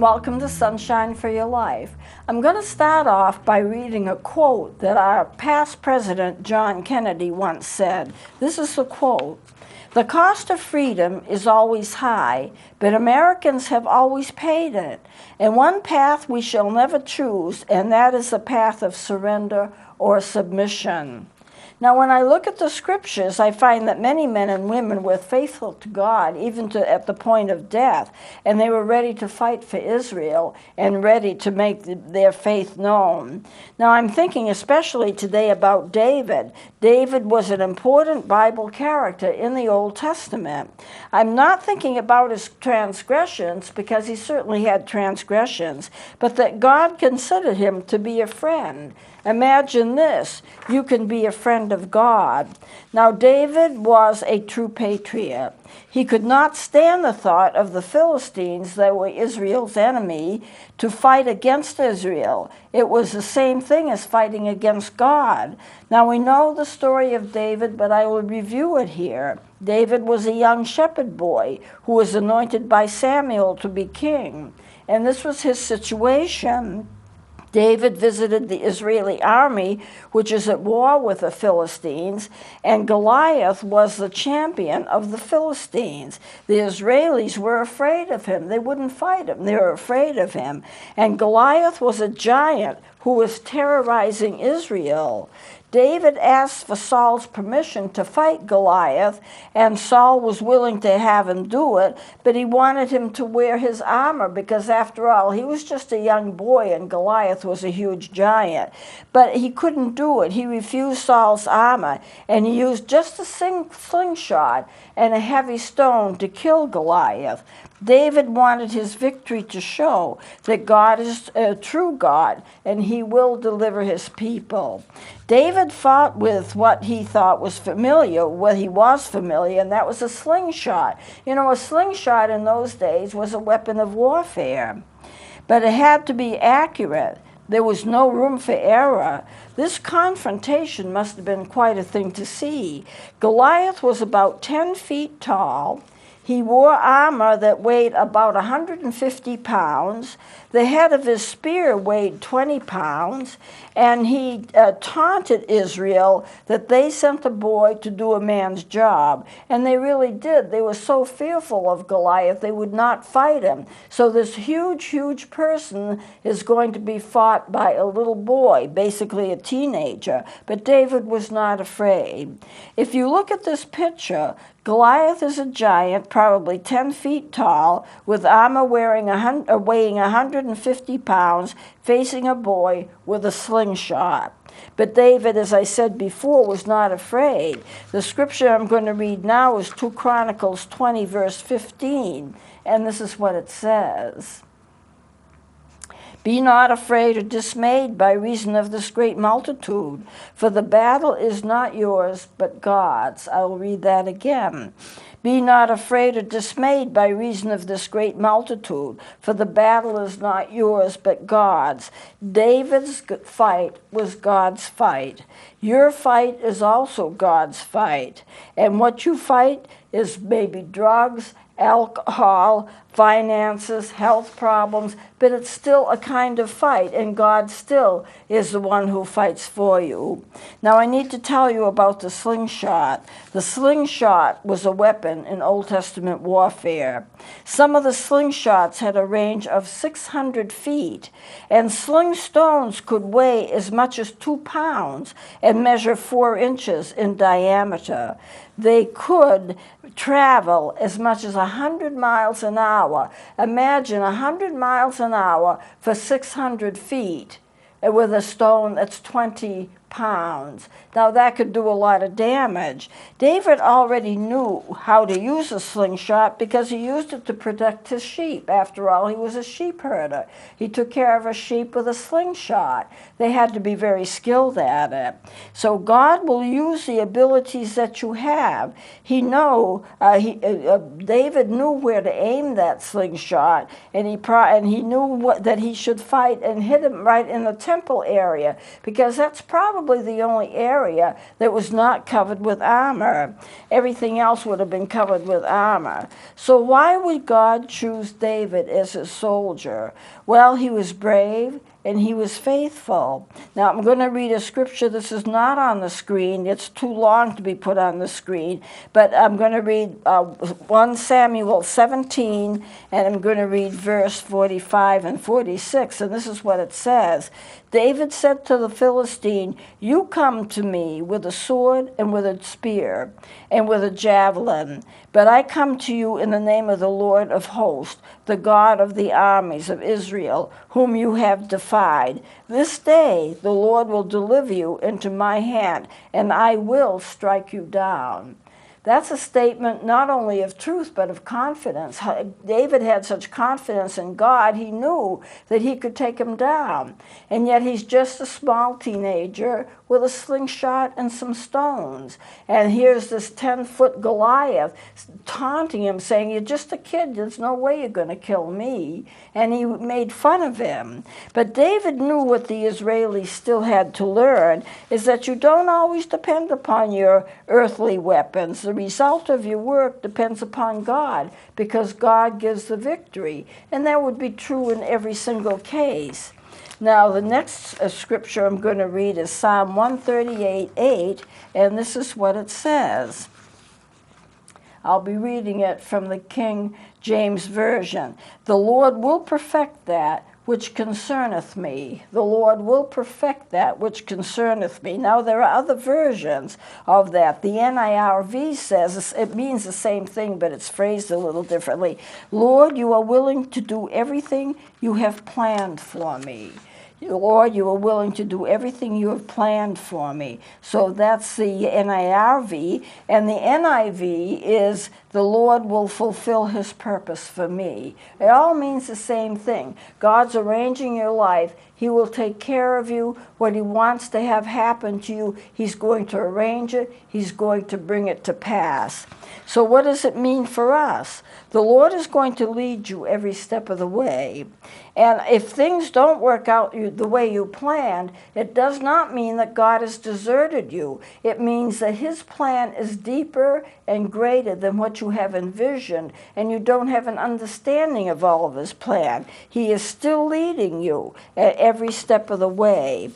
and welcome to Sunshine for Your Life. I'm going to start off by reading a quote that our past president, John Kennedy, once said. This is the quote: "The cost of freedom is always high, but Americans have always paid it. And one path we shall never choose, and that is the path of surrender or submission." Now, when I look at the scriptures, I find that many men and women were faithful to God, even at the point of death, and they were ready to fight for Israel and ready to make their faith known. Now, I'm thinking especially today about David. David was an important Bible character in the Old Testament. I'm not thinking about his transgressions, because he certainly had transgressions, but that God considered him to be a friend. Imagine this: you can be a friend of God. Now, David was a true patriot. He could not stand the thought of the Philistines, that were Israel's enemy, to fight against Israel. It was the same thing as fighting against God. Now, we know the story of David, but I will review it here. David was a young shepherd boy who was anointed by Samuel to be king, and this was his situation. David visited the Israeli army, which is at war with the Philistines, and Goliath was the champion of the Philistines. The Israelis were afraid of him. They wouldn't fight him. They were afraid of him. And Goliath was a giant who was terrorizing Israel. David asked for Saul's permission to fight Goliath, and Saul was willing to have him do it, but he wanted him to wear his armor because, after all, he was just a young boy and Goliath was a huge giant. But he couldn't do it. He refused Saul's armor, and he used just a slingshot and a heavy stone to kill Goliath. David wanted his victory to show that God is a true God, and he will deliver his people. David fought with what he thought was familiar, and that was a slingshot. You know, a slingshot in those days was a weapon of warfare, but it had to be accurate. There was no room for error. This confrontation must have been quite a thing to see. Goliath was about 10 feet tall. He wore armor that weighed about 150 pounds. The head of his spear weighed 20 pounds, and he taunted Israel that they sent a boy to do a man's job. And they really did. They were so fearful of Goliath, they would not fight him. So this huge, huge person is going to be fought by a little boy, basically a teenager. But David was not afraid. If you look at this picture, Goliath is a giant, probably 10 feet tall, with armor weighing 150 pounds, facing a boy with a slingshot. But David, as I said before, was not afraid. The scripture I'm going to read now is 2 Chronicles 20, verse 15, and this is what it says: "Be not afraid or dismayed by reason of this great multitude, for the battle is not yours, but God's." I will read that again. "Be not afraid or dismayed by reason of this great multitude, for the battle is not yours, but God's." David's fight was God's fight. Your fight is also God's fight. And what you fight is maybe drugs, alcohol, finances, health problems, but it's still a kind of fight, and God still is the one who fights for you. Now, I need to tell you about the slingshot. The slingshot was a weapon in Old Testament warfare. Some of the slingshots had a range of 600 feet, and sling stones could weigh as much as 2 pounds and measure 4 inches in diameter. They could travel as much as 100 miles an hour. Imagine 100 miles an hour for 600 feet with a stone that's 20 pounds. Now, that could do a lot of damage. David already knew how to use a slingshot because he used it to protect his sheep. After all, he was a sheep herder. He took care of a sheep with a slingshot. They had to be very skilled at it. So God will use the abilities that you have. David knew where to aim that slingshot, and he knew that he should fight and hit him right in the temple area, because that's probably probably the only area that was not covered with armor. Everything else would have been covered with armor. So why would God choose David as his soldier? Well, he was brave and he was faithful. Now, I'm going to read a scripture. This is not on the screen. It's too long to be put on the screen. But I'm going to read 1 Samuel 17, and I'm going to read verse 45 and 46. And this is what it says. David said to the Philistine, "You come to me with a sword and with a spear and with a javelin, but I come to you in the name of the Lord of hosts, the God of the armies of Israel, whom you have defied. This day the Lord will deliver you into my hand, and I will strike you down." That's a statement not only of truth, but of confidence. David had such confidence in God, he knew that he could take him down. And yet he's just a small teenager with a slingshot and some stones. And here's this 10-foot Goliath taunting him, saying, "You're just a kid, there's no way you're going to kill me." And he made fun of him. But David knew what the Israelis still had to learn, is that you don't always depend upon your earthly weapons. The result of your work depends upon God, because God gives the victory. And that would be true in every single case. Now, the next scripture I'm going to read is Psalm 138:8, and this is what it says. I'll be reading it from the King James Version. "The Lord will perfect that which concerneth me. The Lord will perfect that which concerneth me." Now, there are other versions of that. The NIRV says, it means the same thing, but it's phrased a little differently. "Lord, you are willing to do everything you have planned for me." Lord, you are willing to do everything you have planned for me. So that's the NIRV. And the NIV is, "The Lord will fulfill his purpose for me." It all means the same thing. God's arranging your life. He will take care of you. What he wants to have happen to you, he's going to arrange it. He's going to bring it to pass. So what does it mean for us? The Lord is going to lead you every step of the way. And if things don't work out the way you planned, it does not mean that God has deserted you. It means that his plan is deeper and greater than what you have envisioned, and you don't have an understanding of all of his plan. He is still leading you at every step of the way.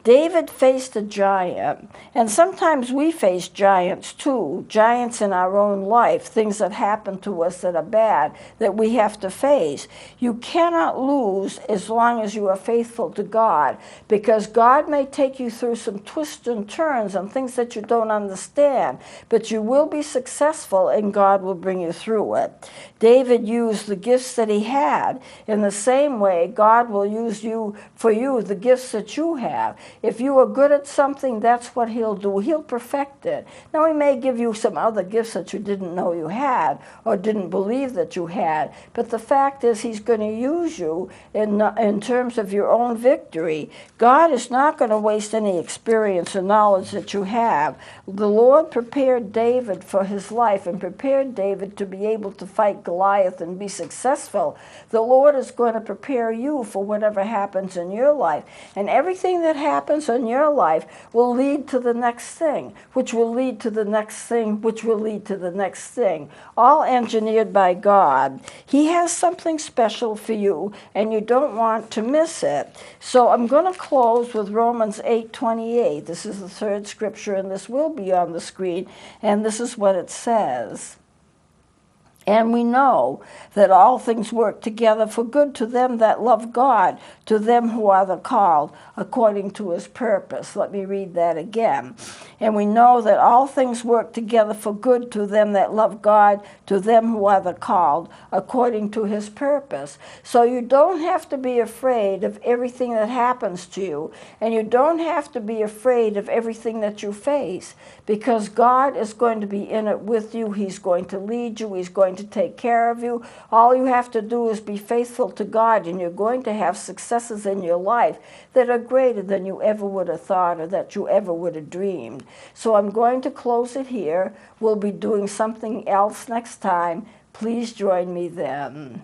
David faced a giant, and sometimes we face giants too, giants in our own life, things that happen to us that are bad, that we have to face. You cannot lose as long as you are faithful to God, because God may take you through some twists and turns and things that you don't understand, but you will be successful and God will bring you through it. David used the gifts that he had. In the same way, God will use for you the gifts that you have. If you are good at something, that's what he'll do. He'll perfect it. Now, he may give you some other gifts that you didn't know you had or didn't believe that you had, but the fact is he's going to use you in terms of your own victory. God is not going to waste any experience and knowledge that you have. The Lord prepared David for his life and prepared David to be able to fight Goliath and be successful. The Lord is going to prepare you for whatever happens in your life. And everything that happens in your life will lead to the next thing, which will lead to the next thing, which will lead to the next thing. All engineered by God. He has something special for you, and you don't want to miss it. So I'm going to close with Romans 8:28. This is the third scripture, and this will be on the screen, and this is what it says. And we know that all things work together for good to them that love God, to them who are the called according to his purpose. Let me read that again. And we know that all things work together for good to them that love God, to them who are the called according to his purpose. So you don't have to be afraid of everything that happens to you, and you don't have to be afraid of everything that you face, because God is going to be in it with you. He's going to lead you. He's going to take care of you. All you have to do is be faithful to God, and you're going to have successes in your life that are greater than you ever would have thought or that you ever would have dreamed. So I'm going to close it here. We'll be doing something else next time. Please join me then.